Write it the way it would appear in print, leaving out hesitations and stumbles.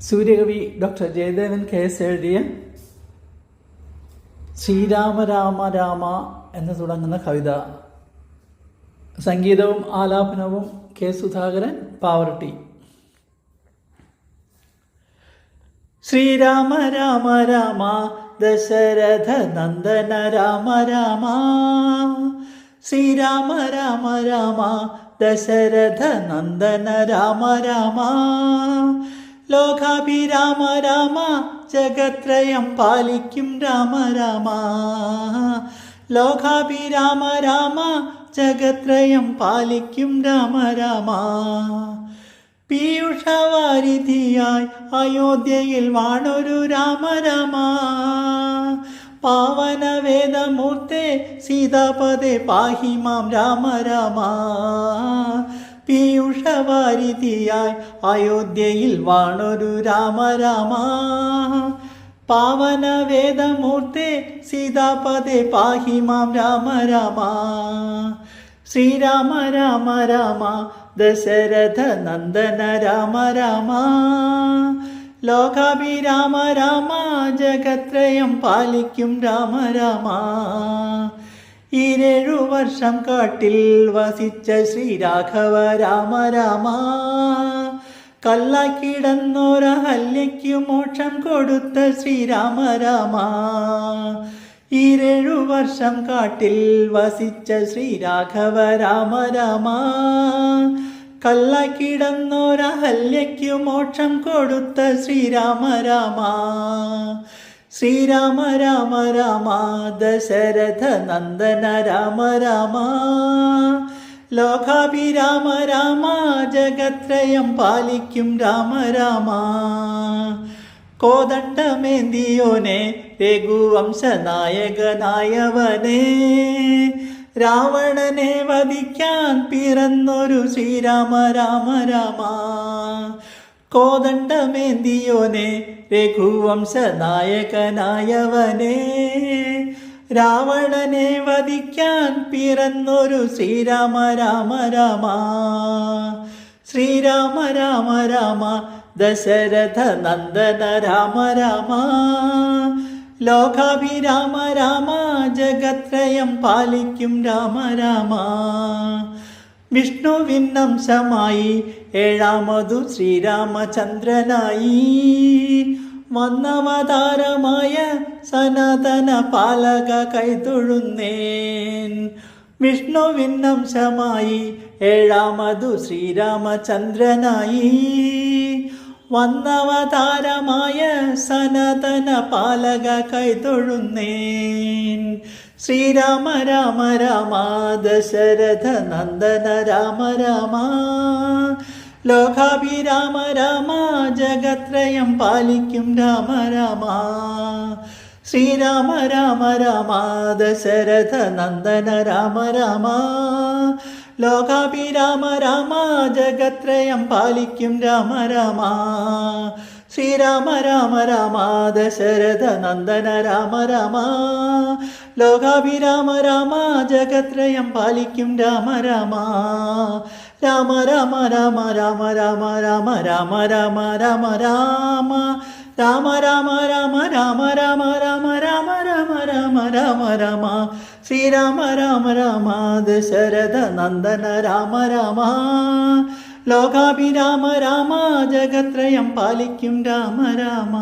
സൂര്യകവി doctor Jayadevan KS എഴുതിയ ശ്രീരാമ രാമ രാമ എന്ന് തുടങ്ങുന്ന കവിത. സംഗീതവും ആലാപനവും K. സുധാകരൻ, പാവറട്ടി. ശ്രീരാമ രാമ രാമ ദശരഥ നന്ദന രാമ രാമ. ശ്രീരാമ രാമ രാമ ദശരഥ നന്ദന രാമ രാമ. ലോകാഭിരാമ രാമ ജഗത്രയം പാലിക്കും രാമ രാമ. ലോകാഭിരാമ രാമ ജഗത്രയം പാലിക്കും രാമ രാമ. പീയൂഷവാരിധിയായി അയോധ്യയിൽ വാണൊരു രാമ രാമ. പാവന വേദമൂർത്തേ സീതാപദേ പാഹി മാം രാമ രാമ. പീയൂഷവാരിധിയായി അയോധ്യയിൽ വാണൊരു രാമ രാമ. പാവന വേദമൂർത്തേ സീതാപദേ പാഹി മാം രാമ രാമ. ശ്രീരാമ രാമ രാമ ദശരഥ നന്ദന രാമ രാമ. ലോകാഭിരാമ രാമ ജഗത്രയം പാലിക്കും രാമ രാമ. 7 വർഷം കാട്ടിൽ വസിച്ച ശ്രീരാഘവ രാമ രാമ. കല്ലാക്കിടന്നൊരഹല്യയ്ക്കു മോക്ഷം കൊടുത്ത ശ്രീരാമ രാമ. 7 വർഷം കാട്ടിൽ വസിച്ച ശ്രീരാഘവ രാമ രാമ. കല്ലാക്കിടന്നൊരഹല്യയ്ക്കു മോക്ഷം കൊടുത്ത ശ്രീരാമ രാമ. ശ്രീരാമ രാമ രാമ ദശരഥ നന്ദന രാമ രാമ. ലോകാഭിരാമ രാമ ജഗത്രയം പാലിക്കും രാമ രാമ. കോദണ്ഡമേന്തിയോനെ രഘുവംശനായകനായവനെ. രാവണനെ വധിക്കാൻ പിറന്നൊരു ശ്രീരാമ രാമ രാമ. കോദണ്ഡമേന്തിയോനെ രഘുവംശനായകനായവനെ. രാവണനെ വധിക്കാൻ പിറന്നൊരു ശ്രീരാമ രാമ രാമ. ശ്രീരാമ രാമ രാമ ദശരഥ നന്ദന രാമ രാമ. ലോകാഭിരാമ രാമ ജഗത്രയം പാലിക്കും രാമ രാമ. വിഷ്ണുവിന്നംശമായി 7ാമതു ശ്രീരാമചന്ദ്രനായി വന്നവതാരമായ സനാതന പാലക കൈതൊഴുന്നേൻ. വിഷ്ണുവിന്നംശമായി 7ാമതു ശ്രീരാമചന്ദ്രനായി വന്നവതാരമായ സനാതന പാലക കൈതൊഴുന്നേൻ. ശ്രീരാമ രാമ രാമ ദശരഥ നന്ദന രാമ രാമ. ലോകാഭിരാമ രാമ ജഗത്രയം പാലിക്കും രാമ രാമ. ശ്രീരാമ രാമ രാമ ദശരഥ നന്ദന രാമ രാമ. ലോകാഭിരാമ രാമ ജഗത്രയം പാലിക്കും രാമ രാമ. ശ്രീരാമ രാമ രാമ ദശരഥ നന്ദന രാമ രാമ. ലോകാഭിരാമ രാമ ജഗത്രയം പാലിക്കും രാമ രാമ. രാമ രാമ രാമ രാമ രാമ രാമ രാമ രാമ രാമ രാമ. രാമ രാമ രാമ രാമ രാമ രാമ രാമ രാമ രാമ രാമ രാമ. ശ്രീരാമ രാമ രാമ ദശരഥ നന്ദന രാമ രാമ. ലോകാഭിരാമ രാമ ജഗത്രയം പാലിക്കും രാമ രാമ.